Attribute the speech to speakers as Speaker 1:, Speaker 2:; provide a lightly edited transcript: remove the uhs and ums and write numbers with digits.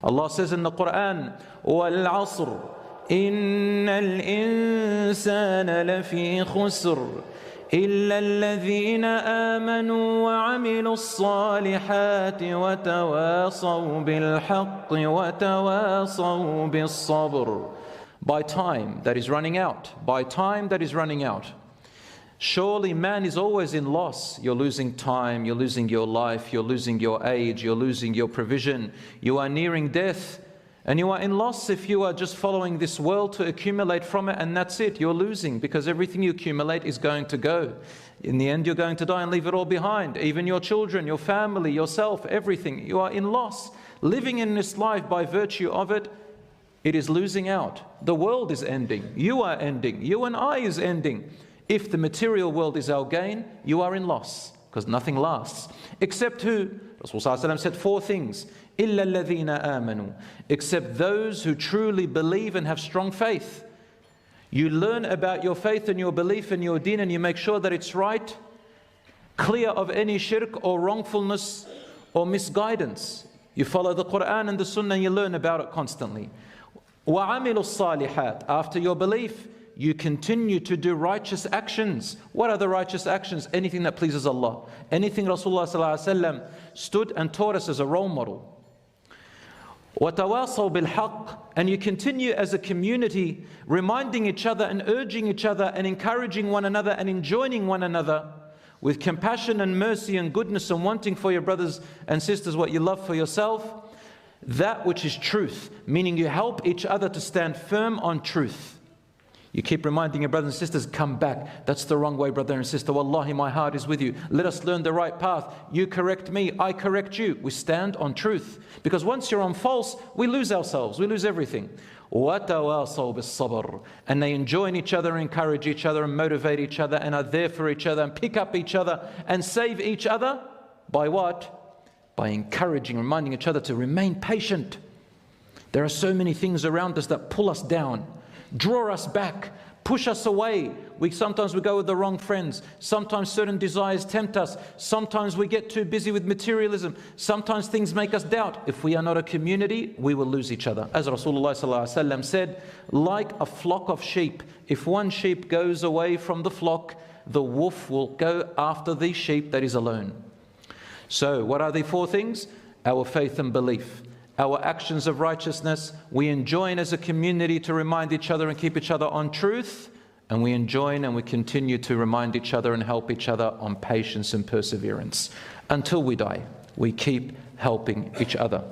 Speaker 1: Allah says in the Quran, وَالْعَصْرِ إِنَّ الْإِنسَانَ لَفِي خُسْرٍ إِلَّا الَّذِينَ آمَنُوا وَعَمِلُوا الصَّالِحَاتِ وَتَوَاصَوْا بِالْحَقِّ وَتَوَاصَوْا بِالصَّبْرِ. By time that is running out, by time that is running out. Surely man is always in loss. You're losing time, you're losing your life, you're losing your age, you're losing your provision. You are nearing death. And you are in loss if you are just following this world to accumulate from it, and that's it. You're losing, because everything you accumulate is going to go. In the end, you're going to die and leave it all behind. Even your children, your family, yourself, everything. You are in loss. Living in this life by virtue of it, it is losing out. The world is ending. You are ending. You and I is ending. If the material world is our gain, you are in loss, because nothing lasts. Except who? Rasulullah said 4 things. إِلَّا الَّذِينَ آمَنُوا. Except those who truly believe and have strong faith. You learn about your faith and your belief and your deen, and you make sure that it's right, clear of any shirk or wrongfulness or misguidance. You follow the Quran and the Sunnah, and you learn about it constantly. وَعَمِلُوا الصَّالِحَاتِ. After your belief, you continue to do righteous actions. What are the righteous actions? Anything that pleases Allah. Anything Rasulullah stood and taught us as a role model. وَتَوَاصَوْا بِالْحَقِّ. And you continue as a community reminding each other and urging each other and encouraging one another and enjoining one another with compassion and mercy and goodness, and wanting for your brothers and sisters what you love for yourself. That which is truth, meaning you help each other to stand firm on truth. You keep reminding your brothers and sisters, come back. That's the wrong way, brother and sister. Wallahi, my heart is with you. Let us learn the right path. You correct me, I correct you. We stand on truth. Because once you're on false, we lose ourselves. We lose everything. وَتَوَاصَوْا بِالصَّبْرِ. And they enjoin each other, encourage each other, and motivate each other, and are there for each other, and pick up each other, and save each other. By what? By encouraging, reminding each other to remain patient. There are so many things around us that pull us down, draw us back, push us away. Sometimes we go with the wrong friends. Sometimes certain desires tempt us. Sometimes we get too busy with materialism. Sometimes things make us doubt. If we are not a community, we will lose each other. As Rasulullah ﷺ said, like a flock of sheep, if one sheep goes away from the flock, the wolf will go after the sheep that is alone. So what are the 4 things? Our faith and belief, our actions of righteousness. We enjoin as a community to remind each other and keep each other on truth. And we enjoin and we continue to remind each other and help each other on patience and perseverance. Until we die, we keep helping each other.